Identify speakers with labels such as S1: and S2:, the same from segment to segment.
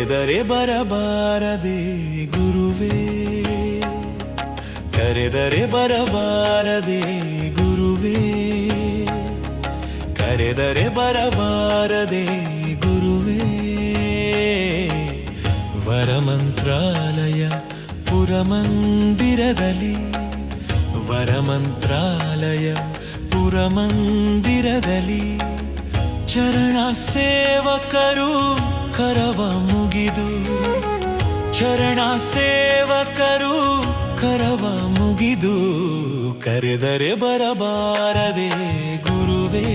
S1: ಕರೆದರೆ ಬರಬಾರದೆ ಗುರುವೇ, ಕರೆದರೆ ಬರಬಾರದೆ ಗುರುವೇ, ಕರೆದರೆ ಬರಬಾರದೆ ಗುರುವೇ. ವರಮಂತ್ರಾಲಯ ಪುರಮಂದಿರದಲ್ಲಿ, ವರಮಂತ್ರಾಲಯ ಪುರಮಂದಿರದಲ್ಲಿ ಚರಣ ಸೇವಕರು ಕರವ ಮುಗಿದು, ಚರಣ ಸೇವಕರು ಕರವ ಮುಗಿದು ಕರೆದರೆ ಬರಬಾರದೆ ಗುರುವೇ,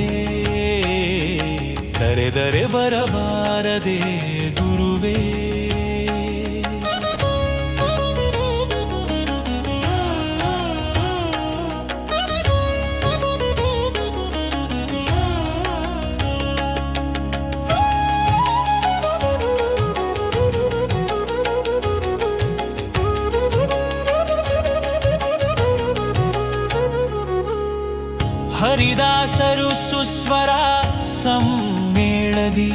S1: ಕರೆದರೆ ಬರಬಾರದೆ ಗುರುವೇ. ಹರಿದಾಸರು ಸುಸ್ವರ ಸಮ್ಮೇಳದಿ,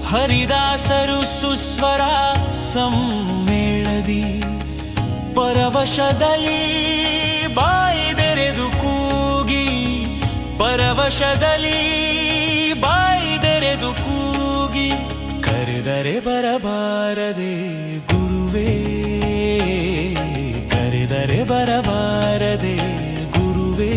S1: ಹರಿದಾಸರು ಸುಸ್ವರ ಸಮ್ಮೇಳದಿ ಪರವಶದಲ್ಲಿ ಬಾಯಿದೆರೆದು ಕೂಗಿ, ಪರವಶದಲ್ಲಿ ಬಾಯಿದೆರೆದು ಕೂಗಿ ಕರೆದರೆ ಬರಬಾರದೆ ಗುರುವೇ, ಕರೆದರೆ ಬರಬಾರದೆ ಗುರುವೇ.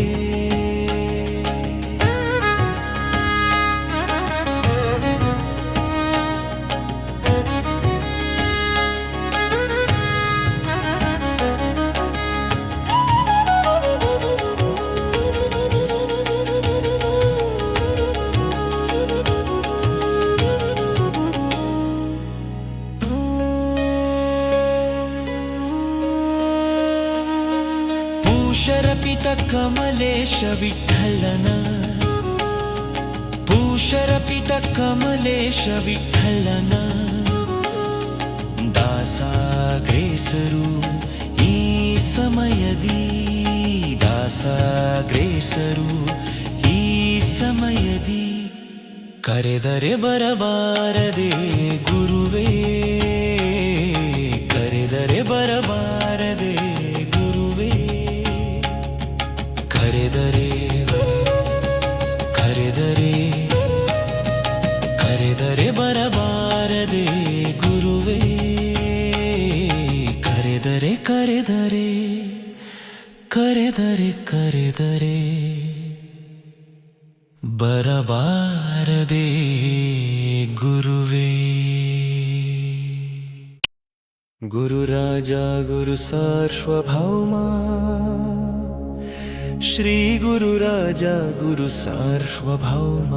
S1: ಪೂಷರಪಿತ ಕಮಲೇಶ ವಿಠ್ಠಲನ, ಪೂಷರಪಿತ ಕಮಲೇಶ ವಿಠ್ಠಲನ ದಾಸಾಗ್ರೇಸರು ಈ ಸಮಯದಿ, ದಾಸಾಗ್ರೇಸರು ಈ ಸಮಯದಿ ಕರೆದರೆ ಬರಬಾರದೆ ಗುರುವೇ, ಕರೆದರೆ ಬರಬಾರದೆ ಗುರುವೇ. ಕರೆದರೆ ಕರೆದರೆ ಕರೆದರೆ ಬರಬಾರದೆ ಗುರುವೇ, ಕರೆದರೆ ಕರೆದರೆ ಕರೆದರೆ ಕರೆದರೆ ಬರಬಾರದೆ ಗುರುವೇ. ಗುರುರಾಜ ಗುರು ಸಾರ್ವಭೌಮ, ಶ್ರೀ ಗುರುರಾಜ ಗುರು ಸಾರ್ವಭೌಮ.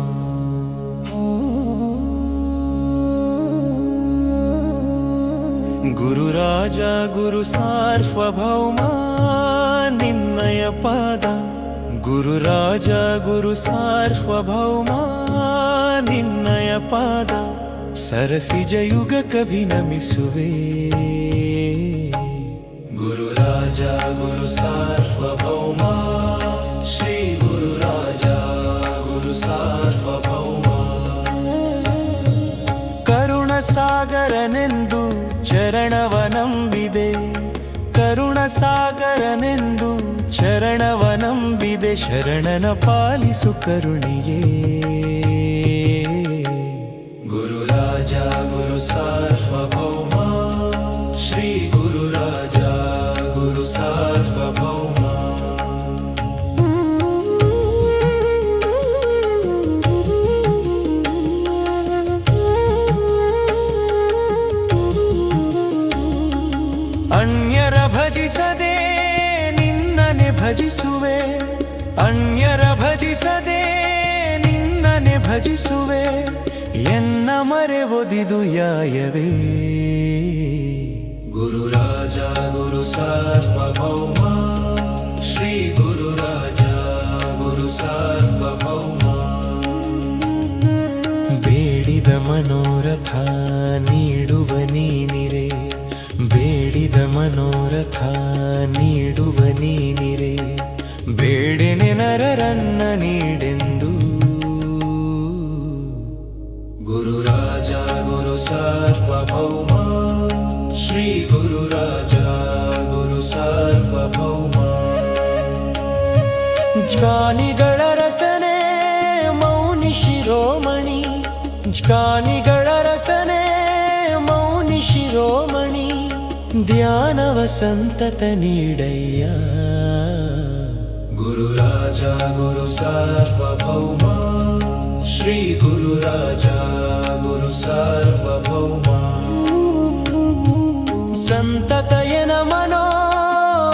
S1: ಗುರುರಾಜ ಗುರು ಸಾರ್ವಭೌಮ ನಿನ್ನಯ ಪಾದ, ಗುರುರಾಜ ಗುರು ಸಾರ್ವಭೌಮ ನಿನ್ನಯ ಪಾದ ಸರಸಿಜ ಯುಗಕ್ಕಭಿನಮಿಸುವೆ. ಗುರುರಾಜ ಗುರು ಸಾರ್ವಭೌಮ, ಶ್ರೀ ಗುರುರಾಜ ಗುರು ಸಾರ್ವಭೌಮ. ಕರುಣಸಾಗರನೆಂದು ಚರಣವನಂಬಿದೆ, ಕರುಣಸಾಗರನೆಂದು ಚರಣವನಂಬಿದೆ, ಶರಣನ ಪಾಲಿಸು ಕರುಣಿಯೇ. ಗುರುರಾಜ ಗುರು ಸಾರ್ವಭೌಮ, ಶ್ರೀ ಗುರುರಾಜ ಗುರು ಸಾರ್ವಭೌಮ. ಅನ್ಯರ ಭಜಿಸದೆ ನಿನ್ನನೆ ಭಜಿಸುವೆ, ಅನ್ಯರ ಭಜಿಸದೆ ನಿನ್ನನೆ ಭಜಿಸುವೆ, ಎನ್ನ ಮರೆ ಒದಿದು ಯಾಯವೇ. ಗುರುರಾಜ ಗುರು ಸಾರ್ವಭೌಮ, ಶ್ರೀ ಗುರುರಾಜ ಗುರು ಸಾರ್ವಭೌಮ. ಬೇಡಿದ ಮನೋರಥ ನೀಡುವ ನೀನಿರೆ, ಬೇಡಿದ ಮನೋರಥ ನೀಡುವ ನೀನಿರೆ, ಬೇಡೆನೆ ನರರನ್ನ ನೀಡೆಂದು. ಗುರುರಾಜ ಗುರು गुरु सार्वभौम श्री गुरु राजा गुरु सार्वभौम ಜ್ಞಾನಿಗಳ ರಸನೆ ಮೌನಿ ಶಿರೋಮಣಿ ಜ್ಞಾನಿಗಳ ರಸನೆ ಮೌನಿ ಶಿರೋಮಣಿ ಧ್ಯಾನವ ಸಂತತ ನೀಡಯ್ಯ गुरु राजा गुरु सार्वभौम श्री गुरु राजा गुरु सार्वभौम ಸಂತತಯನ ಮನೋ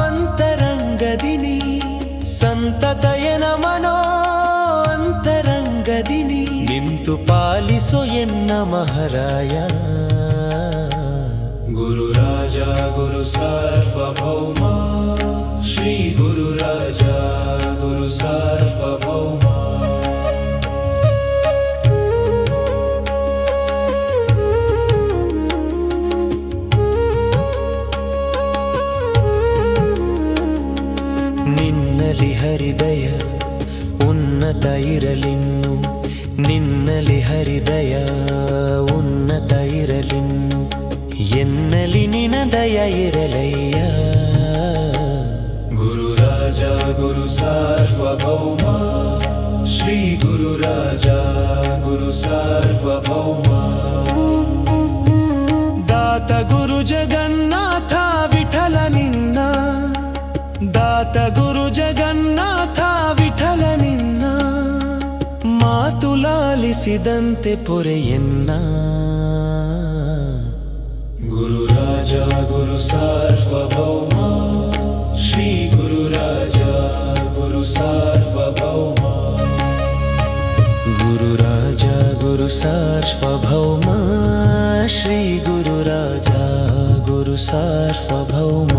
S1: ಅಂತರಂಗದಿನಿ ಸಂತತಯನ ಮನೋ ಅಂತರಂಗದಿನಿ ನಿಂತು ಪಾಲಿಸೋ ಎನ್ನ ಮಹಾರಾಯ गुरु राजा गुरु सार्वभौम श्री गुरु राजा गुरु सार्वभौम ನಿನ್ನಲಿ ಹರಿದಯ ಉನ್ನತ ಇರಲಿನ್ನು ನಿನ್ನಲಿ ಹರಿದಯ ಉನ್ನತ ಇರಲಿನ್ನು ಎನ್ನಲಿ ನಿನ ದಯ ಇರಲಯ್ಯ गुरु राजा गुरु सार्वभौम श्री गुरु राजा गुरु सार्वभौम दात गुरु जगन्नाथ विठल निन्न दात गुरु जगन्नाथ विठल निन्न ಮಾತುಲಾಲಿಸಿದಂತೆ ಪೊರೆಯನ್ನ गुरु राजा गुरु सार्वभौम श्री गुरु राजा गुरु सार्वभौम गुरु राजा गुरु सार्वभौम श्री गुरु राजा गुरु सार्वभौम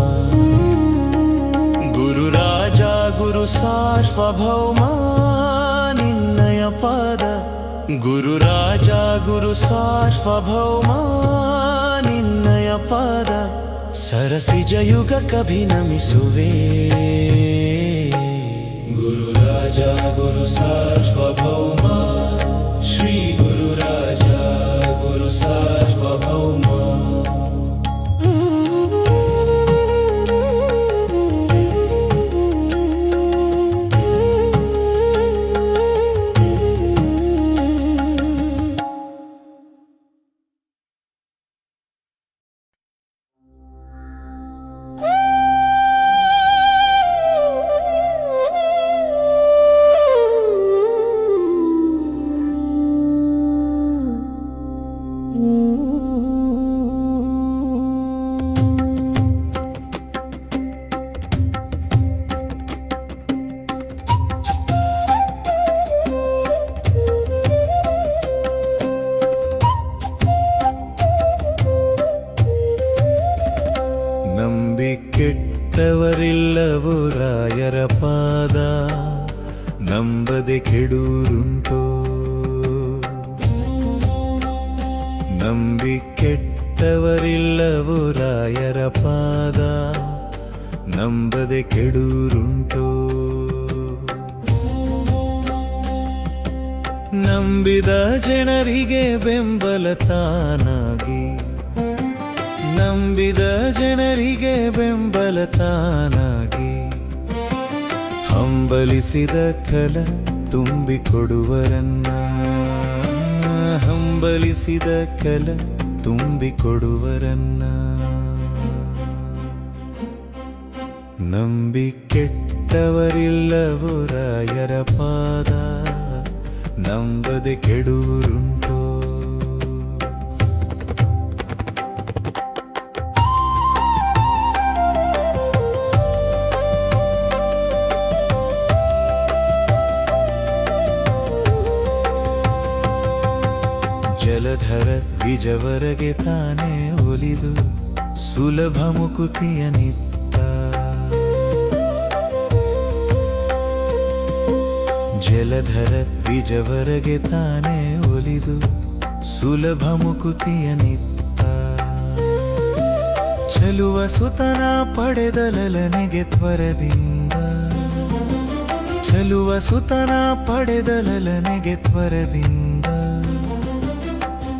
S1: गुरु राजा गुरु सार्वभौम निन्नय पद गुरु राजा गुरु सार्वभौम ನಿನ್ನಯ ಪಾದ ಸರಸಿಜ ಯುಗ ಕಭಿನಮಿಸುವೆ ಗುರು ರಾಜ ಗುರು ಸಾರ್ವಭೌಮ ಶ್ರೀ ಗುರು ರಾಜ ಗುರು ಸಾರ್ವಭೌಮ ಕೆಟ್ಟವರಿಲ್ಲವೋ ರಾಯರ ಪಾದ ನಂಬದೆ ಕೆಡೂರುಂಟೋ ನಂಬಿ ಕೆಟ್ಟವರಿಲ್ಲವೋ ರಾಯರ ಪಾದ ನಂಬದೆ ಕೆಡೂರುಂಟೋ ನಂಬಿದ ಜನರಿಗೆ ಬೆಂಬಲ ತಾನಾಗಿ ನಂಬಿದ ಜನರಿಗೆ ಬೆಂಬಲ ತಾನಾಗಿ ಹಂಬಲಿಸಿದ ಕಲ ತುಂಬಿಕೊಡುವರನ್ನ ಹಂಬಲಿಸಿದ ಕಲ ತುಂಬಿಕೊಡುವರನ್ನ ನಂಬಿ ಕೆಟ್ಟವರಿಲ್ಲವೋ ರಾಯರ ಪಾದ ನಂಬದೆ ಕೆಡುವುರುಂಟೋ ಜಲಧರ ವಿಜವರಗೆ ತಾನೇ ಒಲಿದು ಸುಲಭ ಮುಕುತಿಯ ನಿತ್ತ ಜಲಧರ ವಿಜವರಗೆ ತಾನೇ ಒಲಿದು ಸುಲಭ ಮುಕುತಿಯ ನಿತ್ತ ಚಲುವ ಸುತನ ಪಡೆದ ಲಲನೆಗೆ ತ್ವರದಿಂದ ಚಲುವ ಸುತನ ಪಡೆದ ಲಲನೆಗೆ ತ್ವರದಿಂದ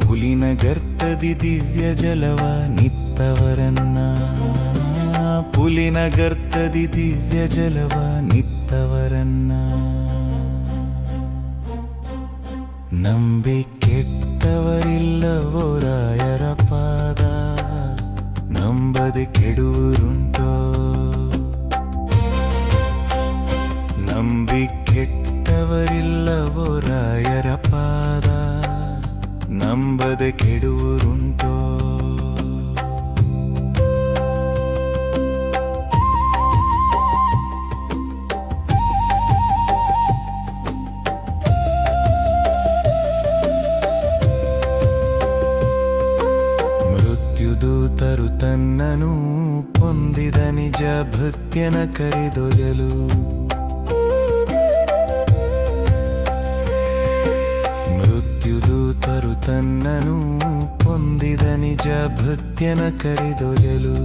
S1: ಹುಲಿನ ಗರ್ತದಿ ದಿವ್ಯ ಜಲವ ನಿತ್ತವರನ್ನ ಪುಲಿನ ಗರ್ತದಿ ದಿವ್ಯ ಜಲವ ನಿತ್ತವರನ್ನ ನಂಬಿ ಕೆಟ್ಟವರಿಲ್ಲವೋ ರಾಯರ ಪಾದ ನಂಬದೆ ಕೆಡುವುರುಂಟೋ ನಂಬಿ ಕೆಟ್ಟವರಿಲ್ಲವೋ ರಾಯರ ಪಾದ ನಂಬದೆ ಕೆಡುವುರುಂಟೋ ಮೃತ್ಯುದೂತರು ತನ್ನನು ಪೊಂದಿದ ನಿಜ ಭೃತ್ಯನ ಕರೆದೊಯ್ಯಲು ಮೃತ್ಯುದೂತರು ತನ್ನನು ಪೊಂದಿದ ನಿಜ ಭೃತ್ಯನ ಕರೆದೊಯ್ಯಲು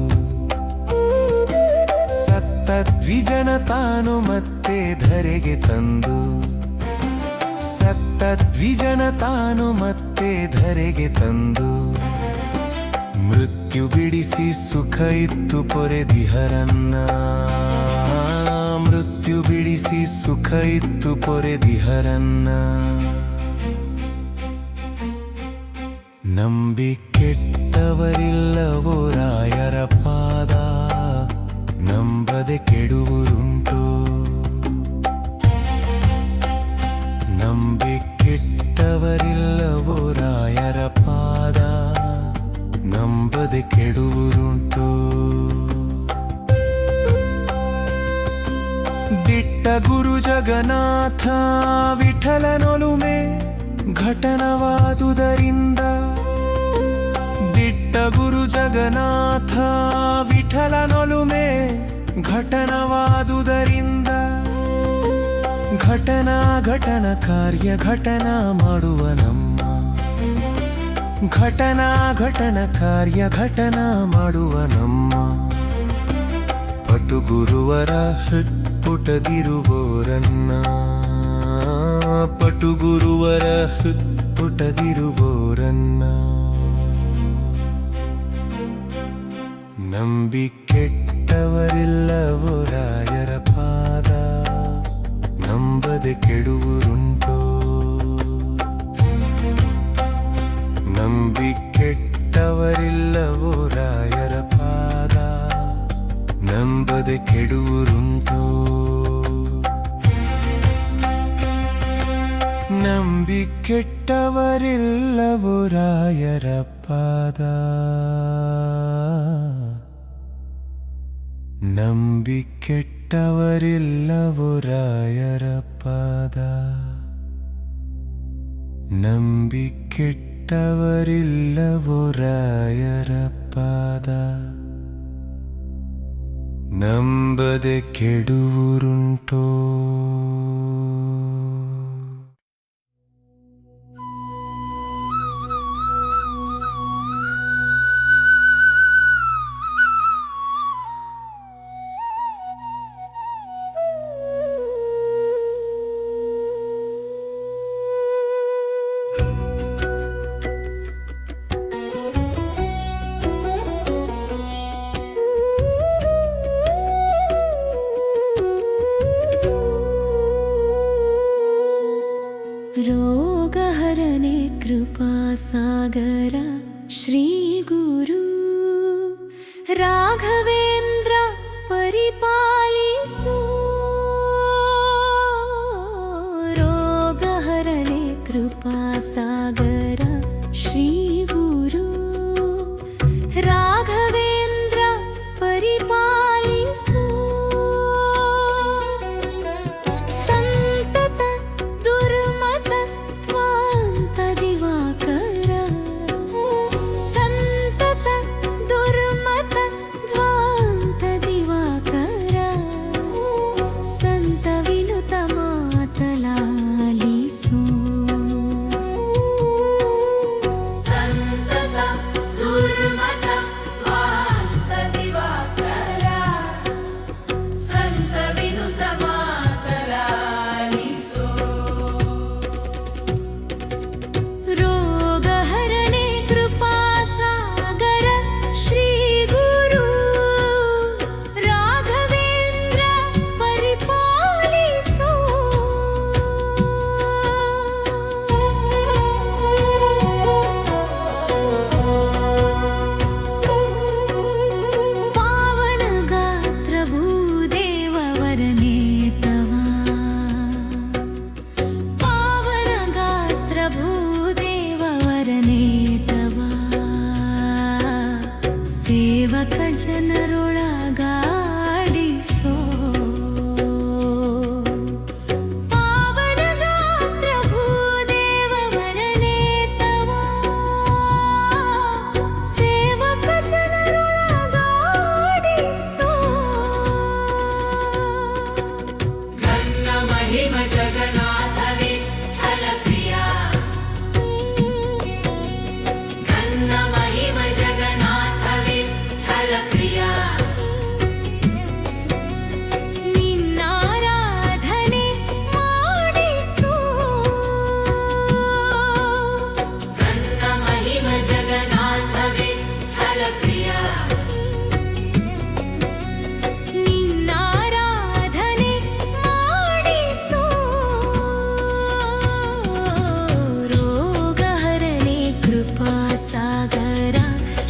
S1: ಸತ್ತ ದ್ವಿಜನ ತಾನು ಮತ್ತೆ ಧರೆಗೆ ತಂದು ಸತ್ತ ದ್ವಿಜನ ತಾನು ಮತ್ತೆ ಧರೆಗೆ ತಂದು ಮೃತ್ಯು ಬಿಡಿಸಿ ಸುಖ ಇತ್ತು ಪೊರೆದಿಹರನ್ನ ಮೃತ್ಯು ಬಿಡಿಸಿ ಸುಖ ಇತ್ತು ಪೊರೆದಿಹರನ್ನ ನಂಬಿ ಕೆಟ್ಟವರಿಲ್ಲವೋ ರಾಯರ ಪಾದ ನಂಬದೆ ಕೆಡುವುರುಂಟೋ ನಂಬಿ ಕೆಟ್ಟವರಿಲ್ಲವೋ ರಾಯರ ಪಾದ ನಂಬದೆ ಕೆಡುವುರುಂಟೋ ದಿಟ್ಟ ಗುರು ಜಗನ್ನಾಥ ವಿಠಲನೊಲುಮೆ ಘಟನವಾದುದರಿಂದ ದಿಟ್ಟ ಗುರು ಜಗನ್ನಾಥ ವಿಠಲನೊಲುಮೆ ಘಟನವಾದುದರಿಂದ ಘಟನ ಕಾರ್ಯ ಘಟನ ಮಾಡುವ ನಮ್ಮ ಘಟನ ಕಾರ್ಯ ಘಟನ ಮಾಡುವ ನಮ್ಮ ಪಟು ಗುರುವರ ಪುಟದಿರುವೋರನ್ನ ಪಟು ಗುರುವರ ಪುಟದಿರುವೋರನ್ನ ನಂಬಿ ಕೆಟ್ಟವರಿಲ್ಲವೋ ರಾಯರ ಪಾದ ನಂಬದೆ ಕೆಡುವುರುಂಟೋ ನಂಬಿ ಕೆಟ್ಟವರಿಲ್ಲವೋ ರಾಯರ ಪಾದ ನಂಬದೆ ಕೆಡುವುರುಂಟೋ ನಂಬಿ ಕೆಟ್ಟವರಿಲ್ಲವೋ ರಾಯರ ಪಾದ ನಂಬಿ ಕೆಟ್ಟವರಿಲ್ಲವೋ ರಾಯರ ಪಾದ ನಂಬಿ ಕೆಟ್ಟವರಿಲ್ಲವೋ ರಾಯರ ಪಾದ ನಂಬದೆ ಕೆಡುವುರುಂಟೋ
S2: रोगहरणे कृपासागर श्रीगुरु राघवेन्द्र परिपालिसु रोगहरणे कृपासागर श्रीगुरु राघवेन्द्र परिपालिसु ಸಂತತ ಸೇವಕ ಜನರೊಳಗಾಡಿಸೋ ಪಾವನ ಗಾತ್ರ ಭೂದೇವ ವರನೇತವ ಸೇವಕ ಜನರೊಳಗಾಡಿಸೋ
S3: ಗನ್ನ ಮಹಿಮ ಜಗನ್ನಾಥ ವಿಠಲ ಪ್ರಿಯ ಗನ್ನ ಮಹಿಮ ಜಗನ್ನಾಥ ವಿಠಲ ಪ್ರಿಯ
S2: ನಿನ್ನಾರಾಧನೆ ಮಾಡಿಸೋ
S3: ಗನ್ನ ಮಹಿಮ ಜಗನ್ನಾಥ ವಿಠಲ ಪ್ರಿಯ
S2: ನಿನ್ನಾರಾಧನೆ ಮಾಡಿಸೋ ರೋಗಹರಣೆ ಕೃಪಾಸಾಗರ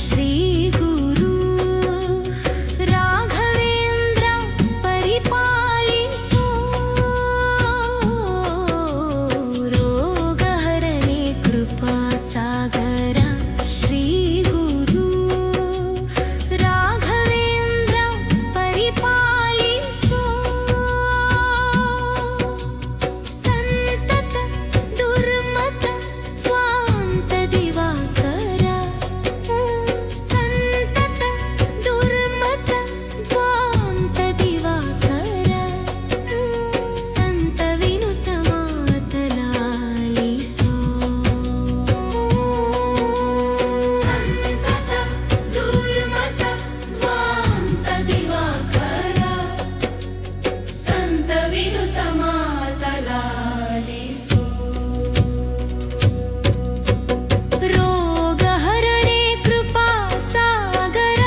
S2: ಶ್ರೀ ಗುರು ರಾಘವೇಂದ್ರ ಪರಿಪಾಲಿಸೋ ರೋಗಹರಣೆ ಕೃಪಾಸಾಗರ ಶ್ರೀ ಗುರು ರಾಘವೇಂದ್ರ ಪರಿಪಾಲಿಸೋ ಸಂತತ ದುರ್ಮತ ತ್ವಾಂತ ದಿವಾಕರ ಸಂತತ ದುರ್ಮತ ತ್ವಾಂತ ದಿವಾಕರ ಸಂತ ವಿನುತ ಮಾತಲಾಲಿಸೋ ಸಂತತ ದುರ್ಮತ ತ್ವಾಂತ ದಿವಾಕರ ಸಂತ ವಿನುತ ಮಾತಲಾಲಿಸೋ ರೋಗಹರಣೆ ಕೃಪಾಸಾಗರ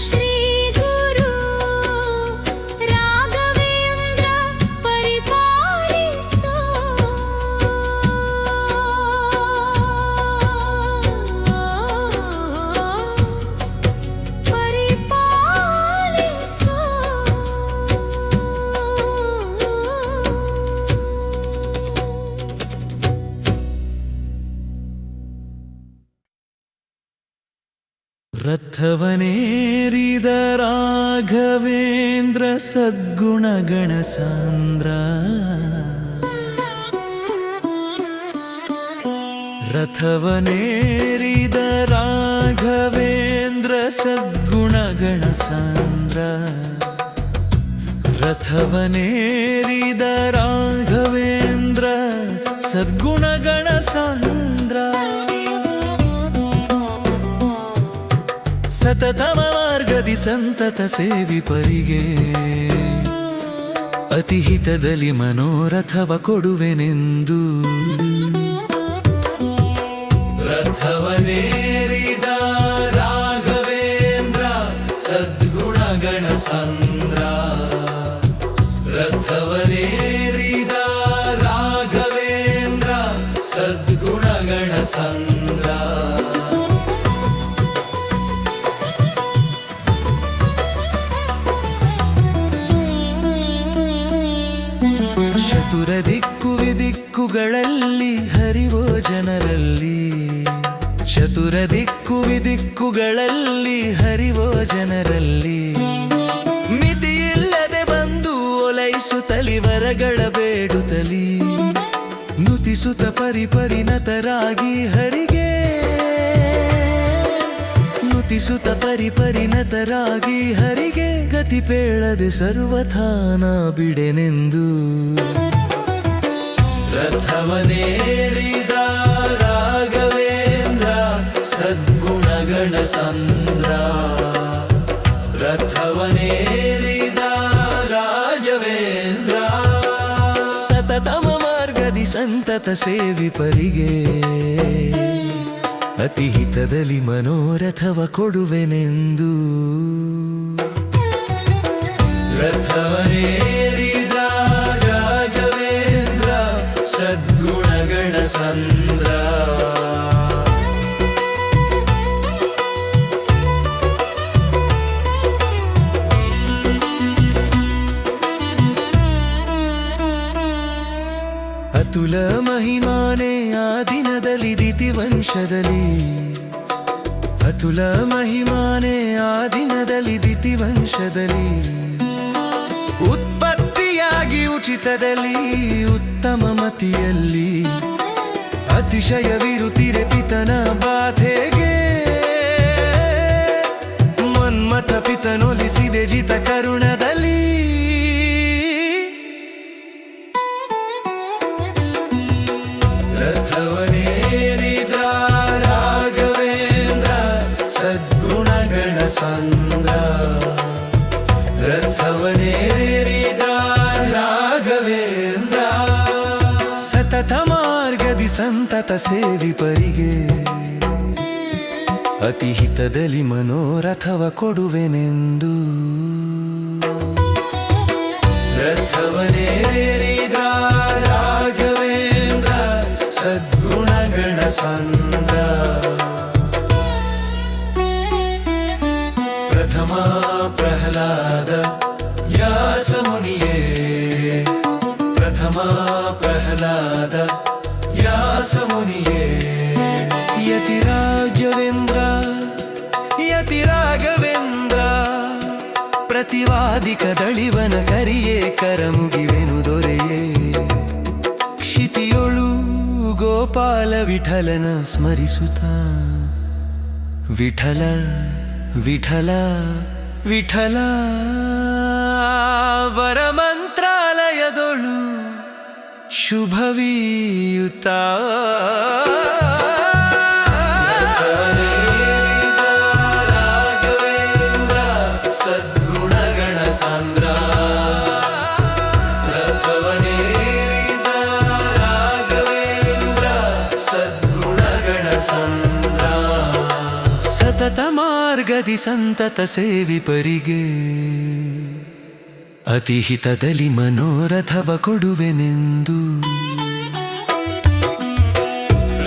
S2: ಶ್ರೀ ಗುರು ರಾಘವೇಂದ್ರ ಪರಿಪಾಲಿಸೋ ಪರಿಪಾಲಿಸೋ
S1: ರಥವನೇರಿದ ರಾಘವೇಂದ್ರ ಸದ್ಗುಣಗಣ ಸಾಂದ್ರ ರಥವನೇರಿದ ರಾಘವೇಂದ್ರ ಸದ್ಗುಣಗಣ ಸಾಂದ್ರ ರಥವನೇರಿದ ರಾಘವೇಂದ್ರ ಸದ್ಗುಣಗಣ ಸಾಂದ್ರ ಸತತಮ ಮಾರ್ಗದಿ ಸಂತತ ಸೇವಿಪರಿಗೆ ಅತಿಹಿತದಲ್ಲಿ ಮನೋರಥವ ಕೊಡುವೆನೆಂದು ರಥವನೇರಿದ ರಾಘವೇಂದ್ರ ಸದ್ಗುಣಗಣ ಸಂದ್ರ ರಥವನೇರಿದ ರಾಘವೇಂದ್ರ ಸದ್ಗುಣಗಣ ಸಂದ್ರ ಚತುರ ದಿಕ್ಕು ವಿದಿಕ್ಕುಗಳಲ್ಲಿ ಹರಿವೋ ಜನರಲ್ಲಿ ಚತುರ ದಿಕ್ಕು ವಿದಿಕ್ಕುಗಳಲ್ಲಿ ಹರಿವೋ ಜನರಲ್ಲಿ ಮಿತಿಯಿಲ್ಲದೆ ಬಂದು ಓಲೈಸುತ್ತಲಿ ವರಗಳ ಬೇಡುತ್ತಲಿ ನುತಿಸುತ್ತ ಪರಿಪರಿಣತರಾಗಿ ಹರಿಗೆ ನುತಿಸುತ್ತ ಪರಿಪರಿಣತರಾಗಿ ಹರಿಗೆ ಗತಿ ಪೇಳದೆ ಸರ್ವಥಾನ ಬಿಡೆನೆಂದು ರಥವನೇರಿದ ರಾಘವೇಂದ್ರ ಸದ್ಗುಣಗಣ ಸಂದ್ರ ರಥವನೇರಿದ ರಾಘವೇಂದ್ರ ಸತತಮ ಮಾರ್ಗದಿ ಸಂತತ ಸೇವಿಪರಿಗೆ ಅತಿಹಿತದಲ್ಲಿ ಮನೋರಥವ ಕೊಡುವೆನೆಂದು ರಥವನೇರಿದ ರಾಘವೇಂದ್ರ ಸದ್ಗುಣಗಣ ಸಂದ್ರ ಅತುಲ ಮಹಿಮಾನೆ ಆ ದಿನದಲ್ಲಿ ದಿತಿವಂಶದಲ್ಲಿ ಅತುಲ ಮಹಿಮಾನೆ ಆ ದಿನದಲ್ಲಿ ದಿತಿವಂಶದಲ್ಲಿ ಉತ್ಪತ್ತಿಯಾಗಿ ಉಚಿತದಲ್ಲಿ ಉತ್ತಮ ಮತಿಯಲ್ಲಿ ಅತಿಶಯವಿರುತ್ತಿರೆ ಪಿತನ ಬಾಧೆಗೆ ಮನ್ಮಥ ಪಿತನೊಲಿಸಿದೆ ಜಿತ ಕರುಣದಲ್ಲಿ ರಥವನೇರಿದ ರಾಘವೇಂದ್ರ ಸದ್ಗುಣಗಣ ಸಂದ್ರ ರಥವನೇರಿದ ರಾಘವೇಂದ್ರ ಸತತ ಮಾರ್ಗದಿ ಸಂತತ ಸೇವಿಪರಿಗೆ ಅತಿ ಹಿತದಲ್ಲಿ ಮನೋರಥವ ಕೊಡುವೆನೆಂದು ರಥವನೇರಿದ ರಾಘವೇಂದ್ರ ಸದ್ಗುಣಗಣ ಸಂದ್ರ ಪ್ರಥಮ ಪ್ರಹ್ಲಾದ ವ್ಯಾಸ ಮುನಿಯೇ ಪ್ರಥಮ ಪ್ರಹ್ಲಾದ ವ್ಯಾಸ ಮುನಿಯೇ ಯತಿ ರಾಘವೇಂದ್ರ ಪ್ರತಿವಾದಿ ಕದಳಿವನ ಕರಿಯೇ ಕರಮುಗಿವೆನು ದೊರೆಯೇ ಕ್ಷಿತಿಯೊಳು ಗೋಪಾಲ ವಿಠಲನ ಸ್ಮರಿಸುತ್ತ ವಿಠಲ ವಿಠಲ ವಿಠಲ ವರಮಂತ್ರಾಲಯದೊಳು ಶುಭವೀಯುತ್ತ ರಾಘವೇಂದ್ರ ಸದ್ಗುಣಗಣ ಸಾಂದ್ರ ರಥವನೇರಿದ ರಾಘವೇಂದ್ರ ಸದ್ಗುಣಗಣ ಸಾಂದ್ರ ಸತತ ಮಾರ್ಗದಿ ಸಂತತ ಸೇವಿಪರಿಗೆ ಅತಿ ಹಿತದಲ್ಲಿ ಮನೋರಥವ ಕೊಡುವೆನೆಂದು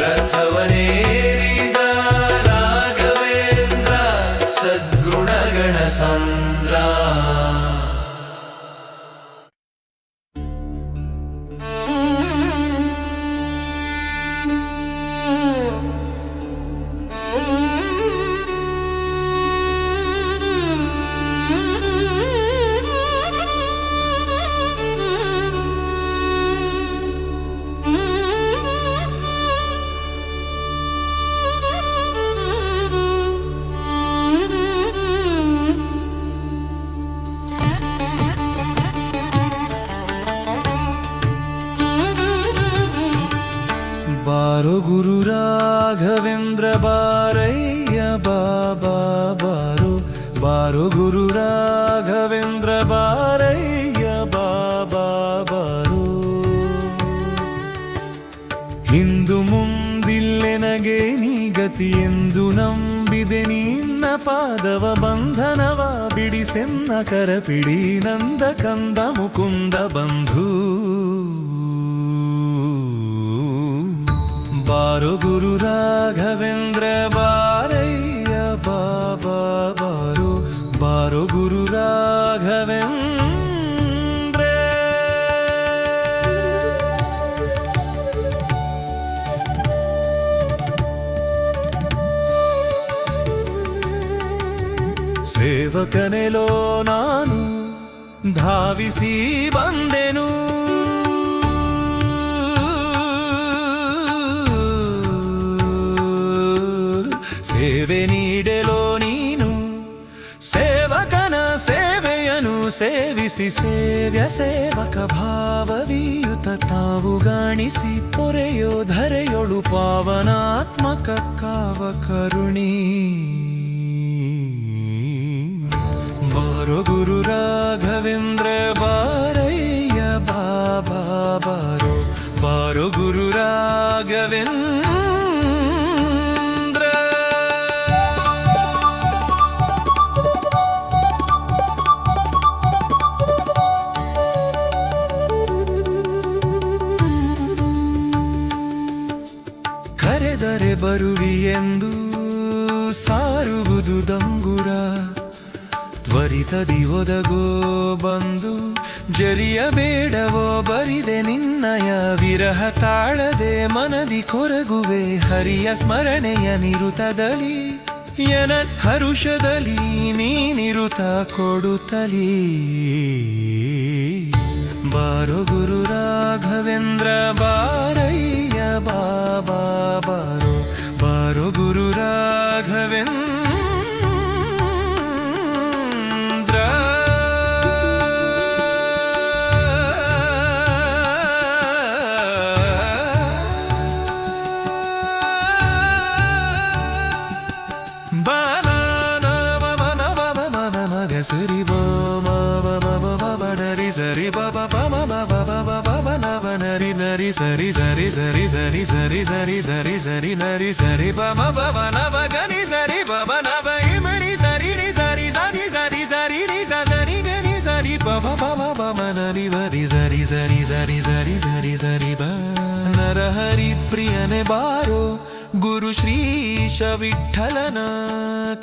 S1: ರಥವನೇರಿದ ರಾಘವೇಂದ್ರ ಸದ್ಗುಣಗಣ ಸಾಂದ್ರ ಬಾರೋ ಗುರು ರಾಘವೇಂದ್ರ ಬಾರಯ್ಯ ಬಾಬಾ ಬಾರೋ ಬಾರೋ ಗುರು ರಾಘವೇಂದ್ರ ಬಾರಯ್ಯ ಬಾಬಾ ಬಾರೋ ಹಿಂದು ಮುಂದಿಲ್ಲೆನಗೆ ನೀ ಗತಿ ಎಂದು ನಂಬಿದೆ ನಿನ್ನ ಪಾದವ ಬಂಧನವ ಬಿಡಿಸೆನ್ನ ಕರಪಿಡಿ ನಂದ ಕಂದ ಮುಕುಂದ ಬಂಧು ಬಾರೋ ಗುರು ರಾಘವೇಂದ್ರ ಬಾರಯ್ಯ ಬಾಬಾ ಬಾರೋ ಬಾರೋ ಗುರು ರಾಘವೇಂದ್ರ ಸೇವಕನೆಲೋ ನಾನು ಧಾವಿಸಿ ಬಂದೆನು ಸೇವೆ ನೀಡಲೋ ನೀನು ಸೇವಕನ ಸೇವೆಯನು ಸೇವಿಸಿ ಸೇವ್ಯ ಸೇವಕ ಭಾವವೀಯುತ ತಾವು ಗಾಣಿಸಿ ಪೊರೆಯೋ ಧರೆಯೊಳು ಪಾವನಾತ್ಮಕ ಕಾವ ಕರುಣಿ ಬಾರೋ ಗುರು ರಾಘವೇಂದ್ರ ಬಾರಯ್ಯ ಬಾಬಾ ಬಾರೋ ಬಾರೋ ಗುರು ರಾಘವೇಂದ್ರ ಕರೆದರೆ ಬರುವಿ ಎಂದು ಸಾರುವುದು ದಂಗುರ ತ್ವರಿತದಿ ಒದಗೋ ಬಂದು ಜರಿಯಬೇಡವೋ ಬರಿದೆ ನಿನ್ನಯ ವಿರಹ ತಾಳದೆ ಮನದಿ ಕೊರಗುವೆ ಹರಿಯ ಸ್ಮರಣೆಯ ನಿರುತದಲ್ಲಿ ಎನ ಹರುಷದಲ್ಲಿ ನೀನಿರುತ್ತ ಕೊಡುತ್ತಲೀ ಬಾರೋ ಗುರು ರಾಘವೇಂದ್ರ ಬಾರಯ್ಯ ಬಾಬಾ ಬಾರೋ ಬಾರೋ ಗುರು ರಾಘವೇಂದ್ರ ಸರಿ ಬರಿ ಸರಿ ಬಾಬಾ ನರಿ ನರಿ ಸರಿ ಸರಿ ಸರಿ ಸರಿ ಸರಿ ಸರಿ ಸರಿ ಸರಿ ನರಿ ಸರಿ ಬಮ ಬಮ ನವ ಗನಿ ಸರಿ ಬಮ ನವ ಮರಿ ಸರಿ ರಿ ಸರಿ ಸರಿ ಸರಿ ಸರಿ ರಿ ಸರಿ ಗನಿ ಸರಿ ಬಮ ಬಮ ಬಮ ನರಿ ಬರಿ ಸರಿ ಸರಿ ಸರಿ ಸರಿ ಸರಿ ಸರಿ ಬ ನರಹರಿ ಪ್ರಿಯನೆ ಬಾರೋ ಗುರು ಶ್ರೀಶ ವಿಠಲನ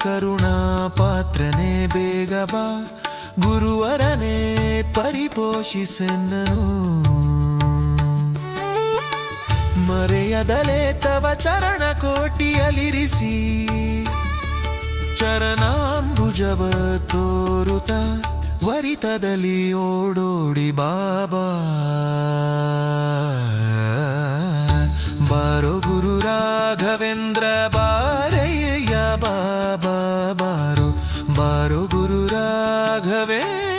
S1: ಕರುಣಾ ಪಾತ್ರನೇ ಬೇಗ ಬಾ ಗುರುವರನೇ ಪರಿಪೋಷಿಸೆನ್ನನು ಮರೆಯದಲೇ ತವ ಚರಣ ಕೋಟಿಯಲಿರಿಸಿ ಚರಣಾಂಬುಜವ ತೋರುತ ವರಿತದಲ್ಲಿ ಓಡೋಡಿ ಬಾಬಾ ಬಾರೋ ಗುರು ರಾಘವೇಂದ್ರ ಬಾರಯ್ಯ ಬಾಬಾ ಬಾರೋ ಬಾರೋ ಗುರು ರಾಘವೇಂದ್ರ